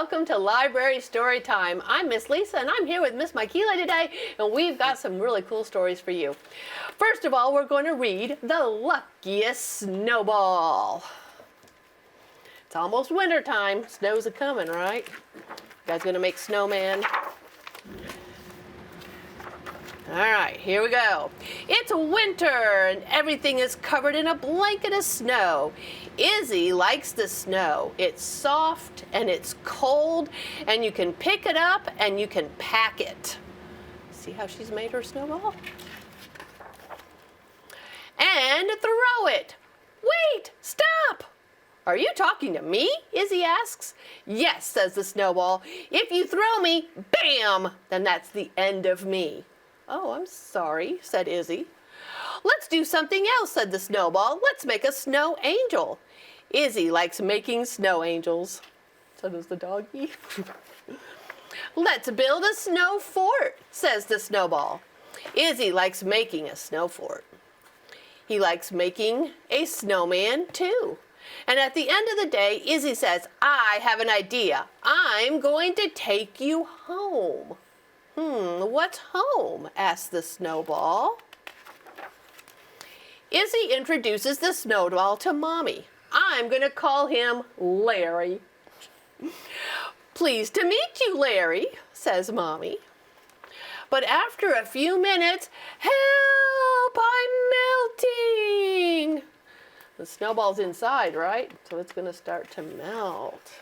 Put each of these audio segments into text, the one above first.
welcome to Library Storytime. I'm Miss Lisa and I'm here with Miss Michaela today, and we've got some really cool stories for you. First of all, we're going to read The Luckiest Snowball. It's almost winter time. Snow's a-coming, right? You guys gonna make snowman? All right, here we go. It's winter and everything is covered in a blanket of snow. Izzy likes the snow. It's soft and it's cold and you can pick it up and you can pack it. See how she's made her snowball? And throw it. Wait, stop. Are you talking to me? Izzy asks. Yes, says the snowball. If you throw me, bam, then that's the end of me. Oh, I'm sorry, said Izzy. Let's do something else, said the snowball. Let's make a snow angel. Izzy likes making snow angels. So does the doggy. Let's build a snow fort, says the snowball. Izzy likes making a snow fort. He likes making a snowman, too. And at the end of the day, Izzy says, I have an idea. I'm going to take you home. What's home? Asks the snowball. Izzy introduces the snowball to Mommy. I'm going to call him Larry. Pleased to meet you, Larry, says Mommy. But after a few minutes, help, I'm melting. The snowball's inside, right? So it's going to start to melt.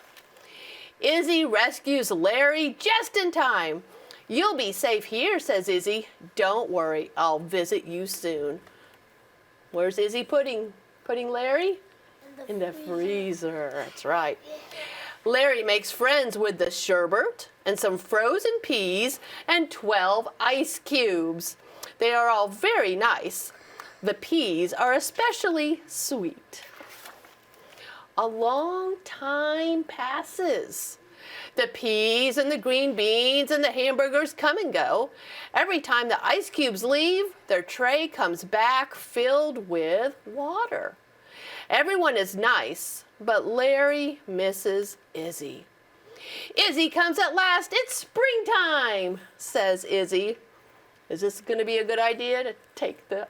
Izzy rescues Larry just in time. You'll be safe here, says Izzy. Don't worry, I'll visit you soon. Where's Izzy putting Larry? In the freezer. That's right. Larry makes friends with the sherbet and some frozen peas and 12 ice cubes. They are all very nice. The peas are especially sweet. A long time passes. The peas and the green beans and the hamburgers come and go. Every time the ice cubes leave, their tray comes back filled with water. Everyone is nice, but Larry misses Izzy. Izzy comes at last. It's springtime, says Izzy. Is this going to be a good idea to take the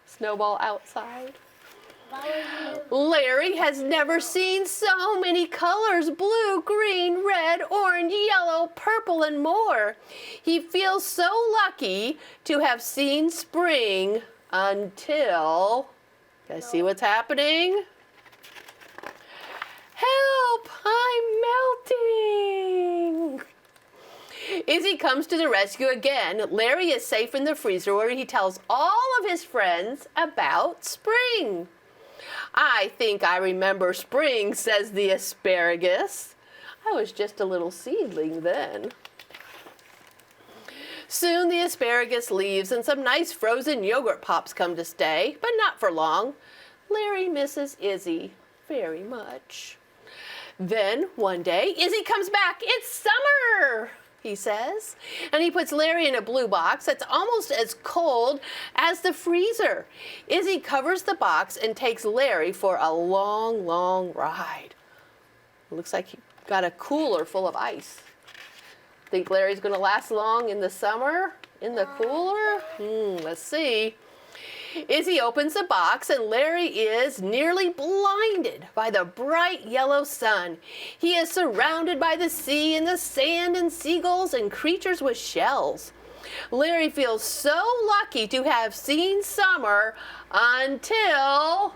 snowball outside? Larry has never seen so many colors: blue, green, red, orange, yellow, purple, and more. He feels so lucky to have seen spring until... You guys see what's happening? Help! I'm melting! Izzy comes to the rescue again. Larry is safe in the freezer where he tells all of his friends about spring. I think I remember spring, says the asparagus. I was just a little seedling then. Soon the asparagus leaves and some nice frozen yogurt pops come to stay, but not for long. Larry misses Izzy very much. Then one day, Izzy comes back. It's summer, he says, and he puts Larry in a blue box that's almost as cold as the freezer. Izzy covers the box and takes Larry for a long, long ride. It looks like he got a cooler full of ice. Think Larry's going to last long in the summer, in the cooler? Let's see. Izzy opens the box and Larry is nearly blinded by the bright yellow sun. He is surrounded by the sea and the sand and seagulls and creatures with shells. Larry feels so lucky to have seen summer until...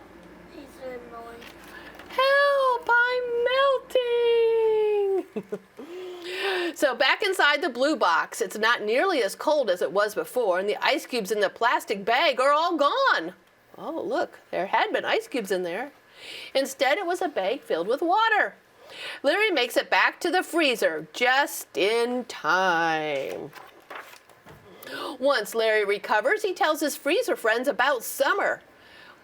Help! I'm melting! So back inside the blue box, it's not nearly as cold as it was before, and the ice cubes in the plastic bag are all gone. Oh, look, there had been ice cubes in there. Instead, it was a bag filled with water. Larry makes it back to the freezer just in time. Once Larry recovers, he tells his freezer friends about summer.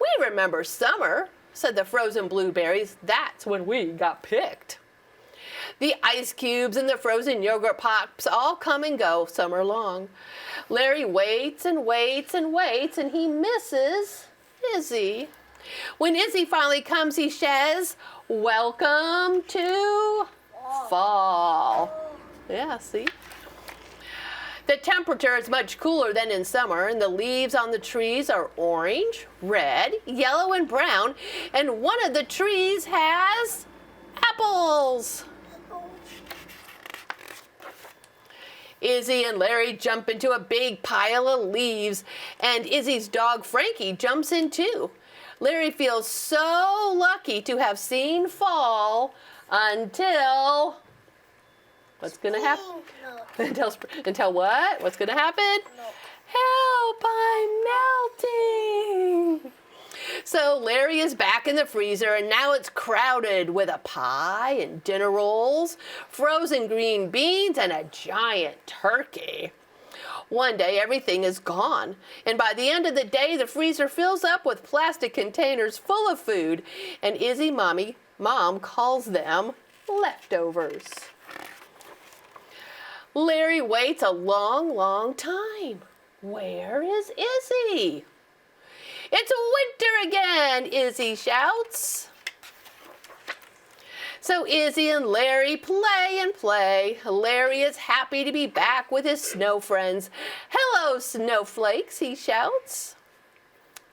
We remember summer, said the frozen blueberries. That's when we got picked. The ice cubes and the frozen yogurt pops all come and go summer long. Larry waits and waits and waits, and he misses Izzy. When Izzy finally comes, he says, "Welcome to fall. Yeah, see? The temperature is much cooler than in summer, and the leaves on the trees are orange, red, yellow, and brown, and one of the trees has apples. Izzy and Larry jump into a big pile of leaves, and Izzy's dog Frankie jumps in too. Larry feels so lucky to have seen fall until... What's going to happen? No. Until what? What's going to happen? No. Help, I'm melting. So Larry is back in the freezer, and now it's crowded with a pie and dinner rolls, frozen green beans, and a giant turkey. One day, everything is gone, and by the end of the day, the freezer fills up with plastic containers full of food, and Izzy Mom calls them leftovers. Larry waits a long, long time. Where is Izzy? It's winter again, Izzy shouts. So Izzy and Larry play and play. Larry is happy to be back with his snow friends. Hello, snowflakes, he shouts.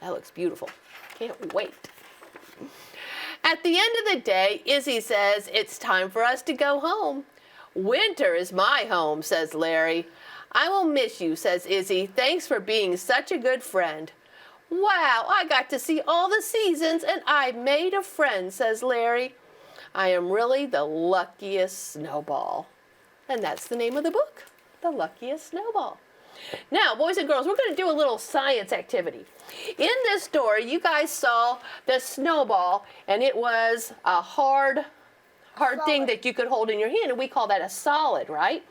That looks beautiful. Can't wait. At the end of the day, Izzy says, it's time for us to go home. Winter is my home, says Larry. I will miss you, says Izzy. Thanks for being such a good friend. Wow, I got to see all the seasons and I made a friend, says Larry. I am really the luckiest snowball. And that's the name of the book, The Luckiest Snowball. Now, boys and girls, we're going to do a little science activity. In this story, you guys saw the snowball, and it was a hard thing that you could hold in your hand, and we call that a solid, right?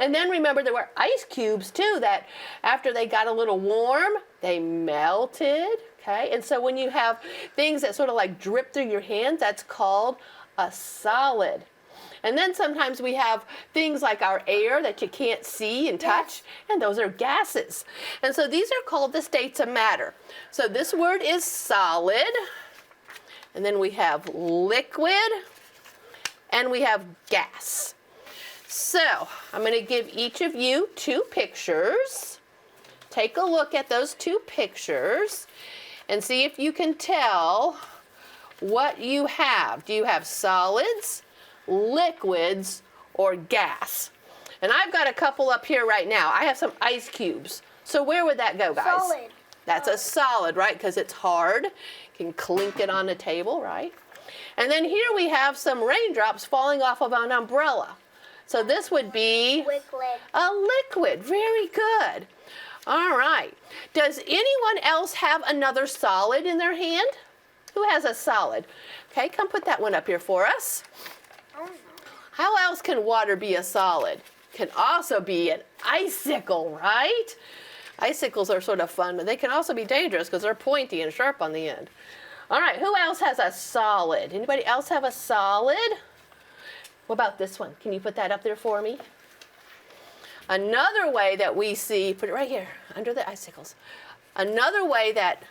And then remember, there were ice cubes too that after they got a little warm, they melted, okay? And so when you have things that sort of like drip through your hands, that's called a solid. And then sometimes we have things like our air that you can't see and touch, and those are gases. And so these are called the states of matter. So this word is solid, and then we have liquid, and we have gas. So I'm going to give each of you 2 pictures. Take a look at those 2 pictures and see if you can tell what you have. Do you have solids, liquids, or gas? And I've got a couple up here right now. I have some ice cubes. So where would that go, guys? Solid. That's a solid, right? Because it's hard. You can clink it on a table, right? And then here we have some raindrops falling off of an umbrella. So this would be a liquid. Very good. All right. Does anyone else have another solid in their hand? Who has a solid? Okay, come put that one up here for us. How else can water be a solid? Can also be an icicle, right? Icicles are sort of fun, but they can also be dangerous because they're pointy and sharp on the end. All right, who else has a solid? Anybody else have a solid? What about this one? Can you put that up there for me? Another way that we see, put it right here, under the icicles. Another way that,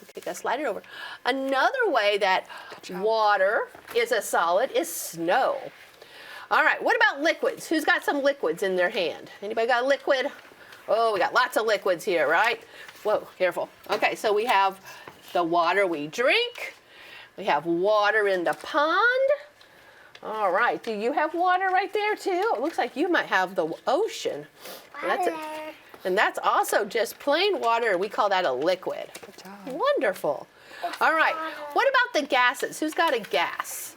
okay, gotta slide it over. Another way that water is a solid is snow. All right, what about liquids? Who's got some liquids in their hand? Anybody got a liquid? Oh, we got lots of liquids here, right? Whoa, careful. Okay, so we have the water we drink. We have water in the pond. All right, do you have water right there too? It looks like you might have the ocean. And that's also just plain water. We call that a liquid. Good job. Wonderful. All right, what about the gases? Who's got a gas?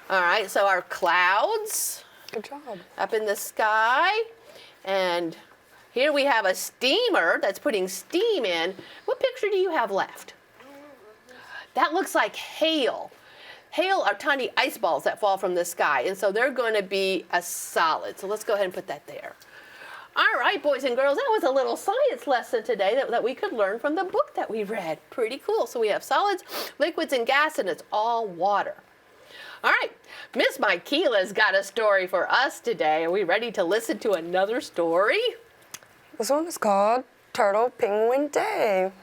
All right, so our clouds. Good job. Up in the sky. And here we have a steamer that's putting steam in. What picture do you have left? That looks like hail. Hail are tiny ice balls that fall from the sky, and so they're going to be a solid. So let's go ahead and put that there. All right, boys and girls, that was a little science lesson today that we could learn from the book that we read. Pretty cool. So we have solids, liquids, and gas, and it's all water. All right, Miss Michaela's got a story for us today. Are we ready to listen to another story? This one is called Turtle Penguin Day.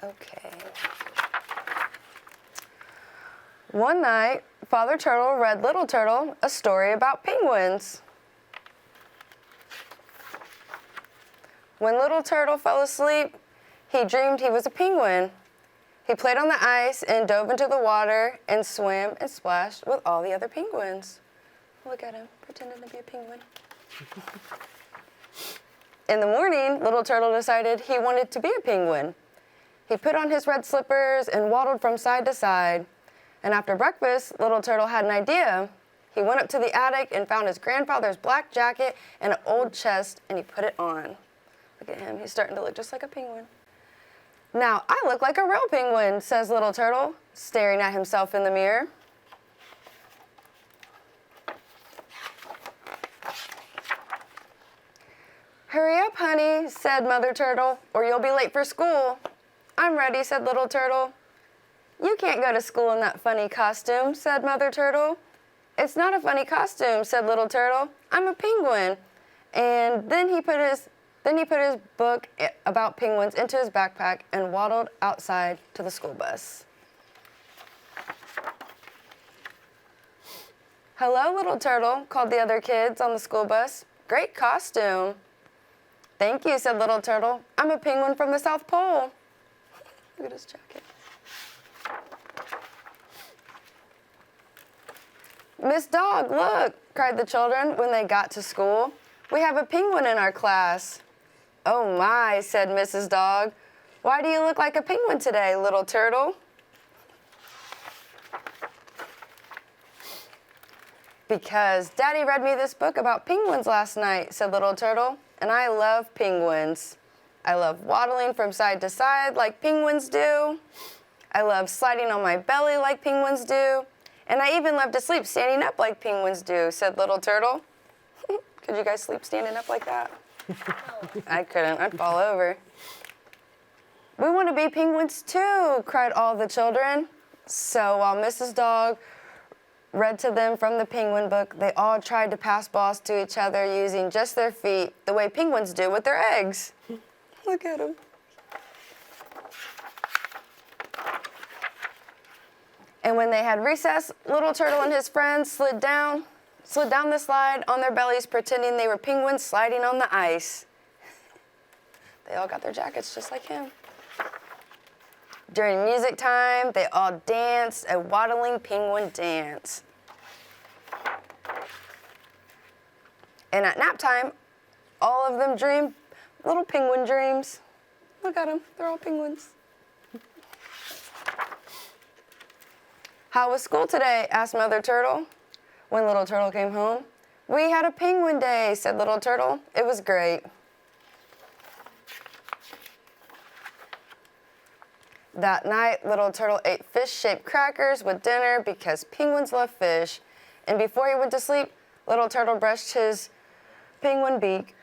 Okay. One night, Father Turtle read Little Turtle a story about penguins. When Little Turtle fell asleep, he dreamed he was a penguin. He played on the ice and dove into the water and swam and splashed with all the other penguins. Look at him, pretending to be a penguin. In the morning, Little Turtle decided he wanted to be a penguin. He put on his red slippers and waddled from side to side. And after breakfast, Little Turtle had an idea. He went up to the attic and found his grandfather's black jacket and an old chest, and he put it on. Look at him, he's starting to look just like a penguin. Now, I look like a real penguin, says Little Turtle, staring at himself in the mirror. Hurry up, honey, said Mother Turtle, or you'll be late for school. I'm ready, said Little Turtle. You can't go to school in that funny costume, said Mother Turtle. It's not a funny costume, said Little Turtle. I'm a penguin. And then he put his book about penguins into his backpack and waddled outside to the school bus. Hello, Little Turtle, called the other kids on the school bus. Great costume. Thank you, said Little Turtle. I'm a penguin from the South Pole. Look at his jacket. Miss Dog, look, cried the children when they got to school. We have a penguin in our class. Oh my, said Mrs. Dog. Why do you look like a penguin today, Little Turtle? Because Daddy read me this book about penguins last night, said Little Turtle, and I love penguins. I love waddling from side to side like penguins do. I love sliding on my belly like penguins do. And I even love to sleep standing up like penguins do, said Little Turtle. Could you guys sleep standing up like that? I couldn't. I'd fall over. We want to be penguins too, cried all the children. So while Mrs. Dog read to them from the penguin book, they all tried to pass balls to each other using just their feet, the way penguins do with their eggs. Look at them. And when they had recess, Little Turtle and his friends slid down the slide on their bellies, pretending they were penguins sliding on the ice. They all got their jackets just like him. During music time, they all danced a waddling penguin dance. And at nap time, all of them dreamed little penguin dreams. Look at them, they're all penguins. How was school today? Asked Mother Turtle. When Little Turtle came home, we had a penguin day, said Little Turtle. It was great. That night, Little Turtle ate fish-shaped crackers with dinner because penguins love fish. And before he went to sleep, Little Turtle brushed his penguin beak.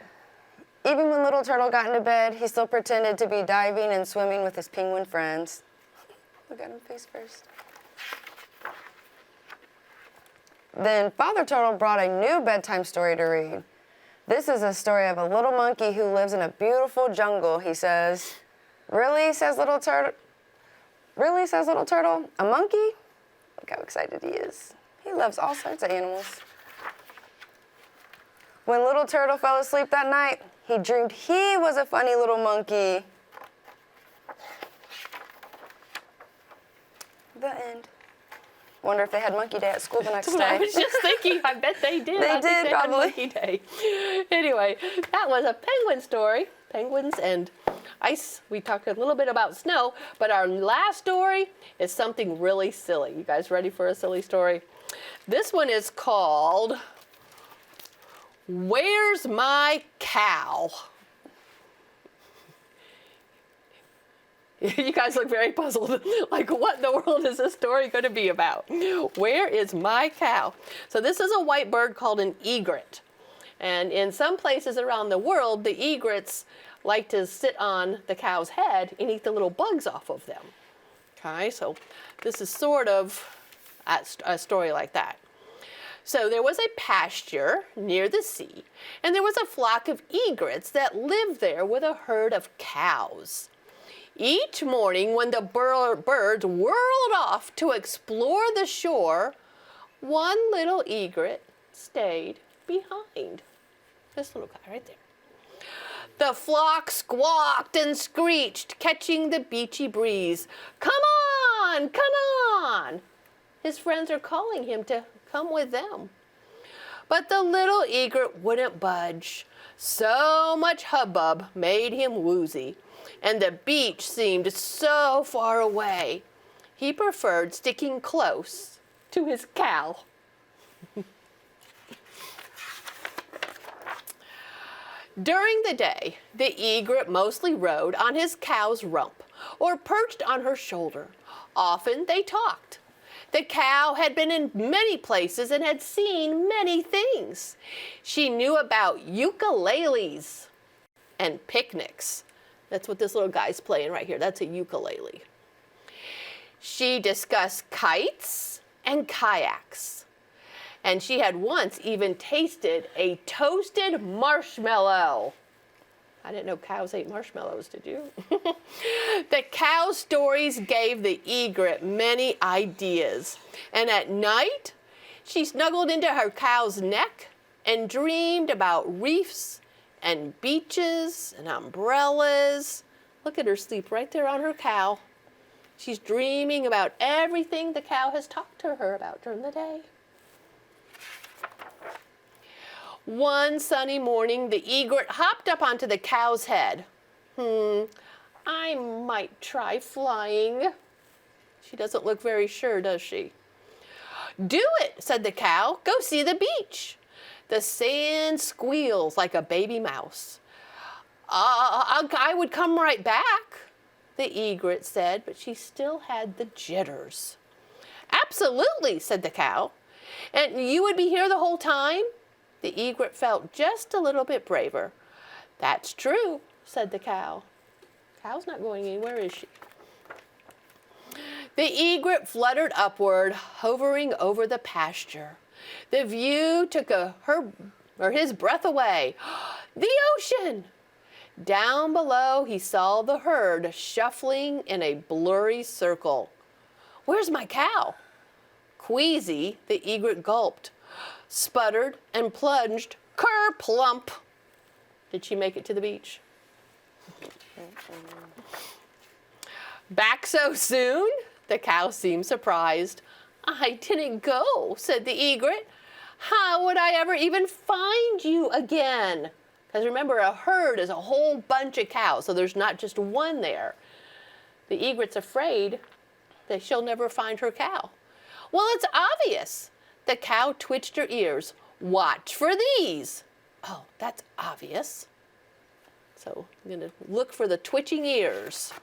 Even when Little Turtle got into bed, he still pretended to be diving and swimming with his penguin friends. Look at him face first. Then Father Turtle brought a new bedtime story to read. This is a story of a little monkey who lives in a beautiful jungle, he says. Really, says Little Turtle. Really, says Little Turtle. A monkey? Look how excited he is. He loves all sorts of animals. When Little Turtle fell asleep that night, he dreamed he was a funny little monkey. The end. Wonder if they had Monkey Day at school the next day. I was just thinking, I bet they did. They I think did, they probably. had Monkey Day. Anyway, that was a penguin story. Penguins and ice. We talked a little bit about snow, but our last story is something really silly. You guys ready for a silly story? This one is called, Where's My Cow? You guys look very puzzled. Like, what in the world is this story going to be about? Where is my cow? So this is a white bird called an egret. And in some places around the world, the egrets like to sit on the cow's head and eat the little bugs off of them. Okay, so this is sort of a story like that. So there was a pasture near the sea, and there was a flock of egrets that lived there with a herd of cows. Each morning when the birds whirled off to explore the shore, one little egret stayed behind. This little guy right there. The flock squawked and screeched, catching the beachy breeze. Come on, come on! His friends are calling him to come with them. But the little egret wouldn't budge. So much hubbub made him woozy, and the beach seemed so far away. He preferred sticking close to his cow. During the day, the egret mostly rode on his cow's rump or perched on her shoulder. Often they talked. The cow had been in many places and had seen many things. She knew about ukuleles and picnics. That's what this little guy's playing right here. That's a ukulele. She discussed kites and kayaks. And she had once even tasted a toasted marshmallow. I didn't know cows ate marshmallows, did you? The cow stories gave the egret many ideas. And at night, she snuggled into her cow's neck and dreamed about reefs and beaches and umbrellas. Look at her sleep right there on her cow. She's dreaming about everything the cow has talked to her about during the day. One sunny morning, the egret hopped up onto the cow's head. I might try flying. She doesn't look very sure, does she? Do it, said the cow. Go see the beach. The sand squeals like a baby mouse. I would come right back, the egret said, but she still had the jitters. Absolutely, said the cow. And you would be here the whole time? The egret felt just a little bit braver. That's true, said the cow. Cow's not going anywhere, is she? The egret fluttered upward, hovering over the pasture. The view took his breath away. The ocean! Down below, he saw the herd shuffling in a blurry circle. Where's my cow? Queasy, the egret gulped, sputtered, and plunged ker-plump. Did she make it to the beach? Back so soon? The cow seemed surprised. I didn't go, said the egret. How would I ever even find you again? Because remember, a herd is a whole bunch of cows, so there's not just one there. The egret's afraid that she'll never find her cow. Well, it's obvious. The cow twitched her ears. Watch for these. Oh, that's obvious. So I'm going to look for the twitching ears.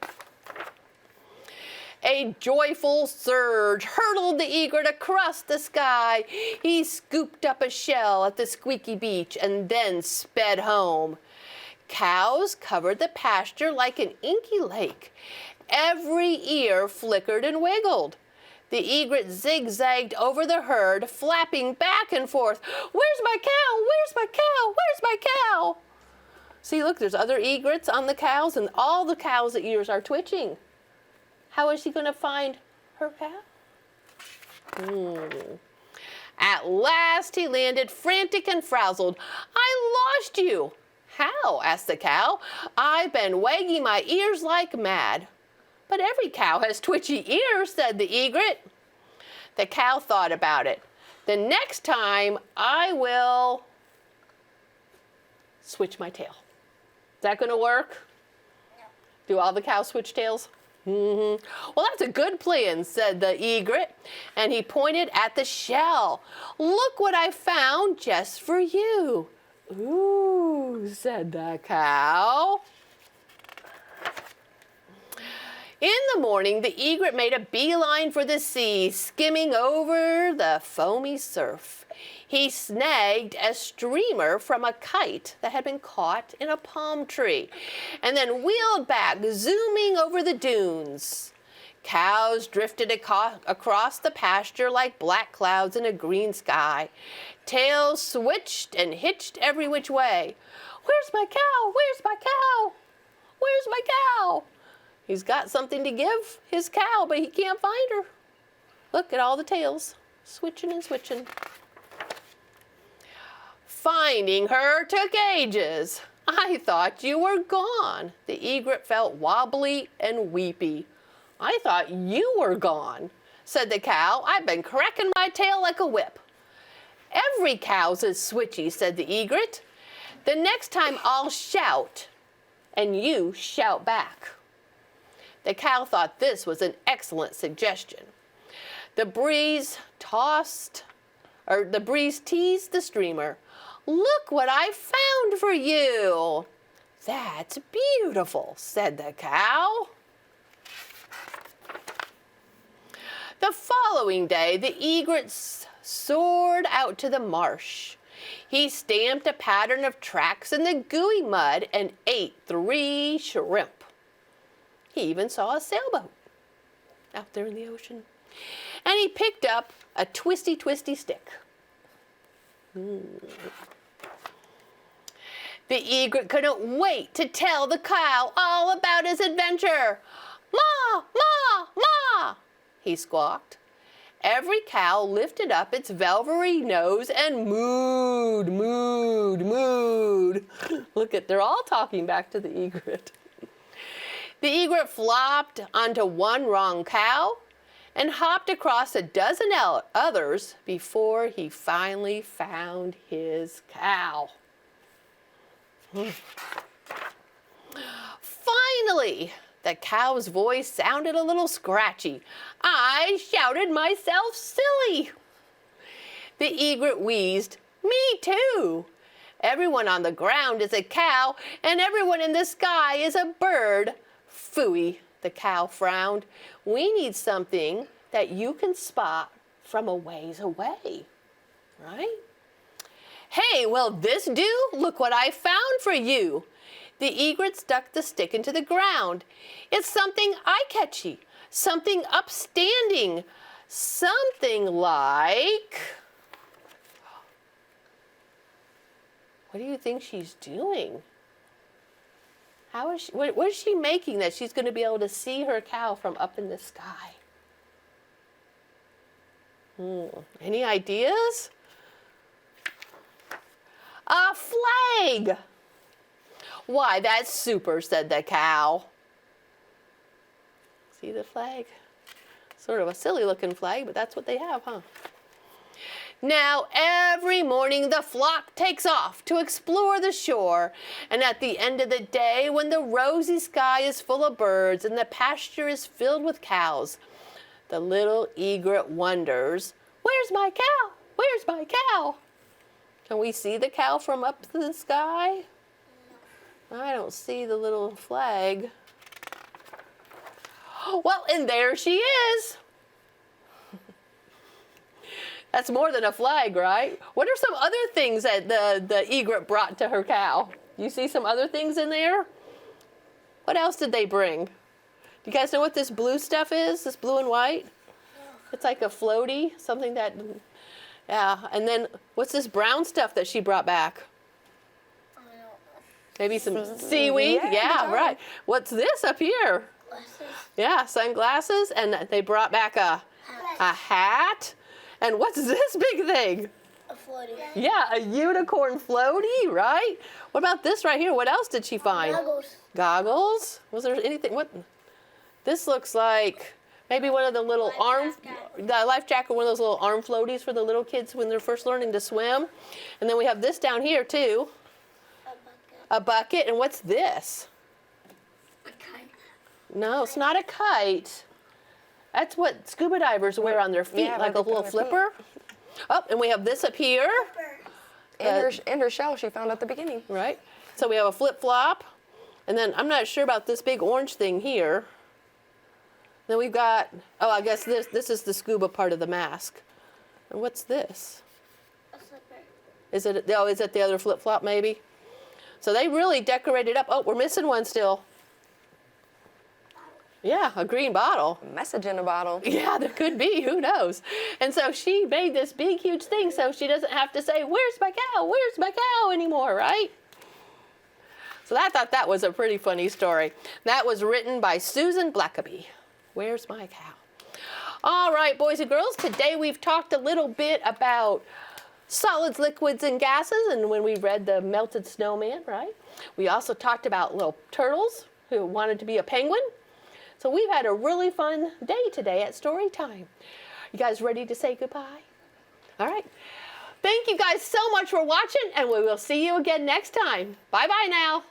A joyful surge hurtled the egret across the sky. He scooped up a shell at the squeaky beach and then sped home. Cows covered the pasture like an inky lake. Every ear flickered and wiggled. The egret zigzagged over the herd, flapping back and forth. Where's my cow? Where's my cow? Where's my cow? See, look, there's other egrets on the cows, and all the cows' ears are twitching. How is she going to find her cow? At last he landed, frantic and frazzled. I lost you. How? Asked the cow. I've been wagging my ears like mad. But every cow has twitchy ears, said the egret. The cow thought about it. The next time I will switch my tail. Is that going to work? No. Do all the cows switch tails? Well, that's a good plan, said the egret, and he pointed at the shell. Look what I found just for you. Ooh, said the cow. In the morning, the egret made a beeline for the sea, skimming over the foamy surf. He snagged a streamer from a kite that had been caught in a palm tree, and then wheeled back, zooming over the dunes. Cows drifted across the pasture like black clouds in a green sky. Tails switched and hitched every which way. Where's my cow? Where's my cow? Where's my cow? He's got something to give his cow, but he can't find her. Look at all the tails, switching and switching. Finding her took ages. I thought you were gone. The egret felt wobbly and weepy. I thought you were gone, said the cow. I've been cracking my tail like a whip. Every cow's as switchy, said the egret. The next time I'll shout, and you shout back. The cow thought this was an excellent suggestion. The breeze teased the streamer. Look what I found for you. That's beautiful, said the cow. The following day, the egret soared out to the marsh. He stamped a pattern of tracks in the gooey mud and ate 3 shrimp. He even saw a sailboat out there in the ocean. And he picked up a twisty, twisty stick. The egret couldn't wait to tell the cow all about his adventure. Ma, ma, ma, he squawked. Every cow lifted up its velvety nose and mooed, mooed, mooed. Look at, they're all talking back to the egret. The egret flopped onto one wrong cow and hopped across a dozen others before he finally found his cow. Finally, the cow's voice sounded a little scratchy. I shouted myself silly. The egret wheezed, me too. Everyone on the ground is a cow, and everyone in the sky is a bird. Phooey, the cow frowned. We need something that you can spot from a ways away, right? Hey, will this do? Look what I found for you. The egret stuck the stick into the ground. It's something eye-catchy, something upstanding, something like... What do you think she's doing? How is she, what is she making that she's going to be able to see her cow from up in the sky? Any ideas? A flag! Why, that's super, said the cow. See the flag? Sort of a silly looking flag, but that's what they have, huh? Now every morning the flock takes off to explore the shore, and at the end of the day, when the rosy sky is full of birds and the pasture is filled with cows, the little egret wonders, where's my cow? Where's my cow? Can we see the cow from up to the sky? I don't see the little flag. Well, and there she is. That's more than a flag, right? What are some other things that the egret brought to her cow? You see some other things in there? What else did they bring? Do you guys know what this blue stuff is? This blue and white? It's like a floaty, something that, yeah. And then what's this brown stuff that she brought back? Maybe some seaweed? Yeah, right. What's this up here? Glasses. Yeah, sunglasses. And they brought back a hat. And what's this big thing? A floaty. Yeah, a unicorn floaty, right? What about this right here? What else did she find? Goggles. Goggles? Was there anything? What? This looks like maybe one of the little the life jacket, one of those little arm floaties for the little kids when they're first learning to swim. And then we have this down here too. A bucket. And what's this? A kite. No, it's not a kite. That's what scuba divers wear on their feet, Yeah, like a little flipper. Oh, and we have this up here. In her shell she found at the beginning. Right. So we have a flip-flop. And then I'm not sure about this big orange thing here. Then we've got, oh, I guess this is the scuba part of the mask. And what's this? A slipper. Is it the other flip-flop maybe? So they really decorated up. Oh, we're missing one still. Yeah, a green bottle. Message in a bottle. Yeah, there could be. Who knows? And so she made this big, huge thing so she doesn't have to say, where's my cow? Where's my cow anymore, right? So I thought that was a pretty funny story. That was written by Susan Blackaby. Where's my cow? All right, boys and girls, today we've talked a little bit about solids, liquids, and gases, and when we read The Melted Snowman, right? We also talked about little turtles who wanted to be a penguin. So we've had a really fun day today at Storytime. You guys ready to say goodbye? All right. Thank you guys so much for watching, and we will see you again next time. Bye-bye now.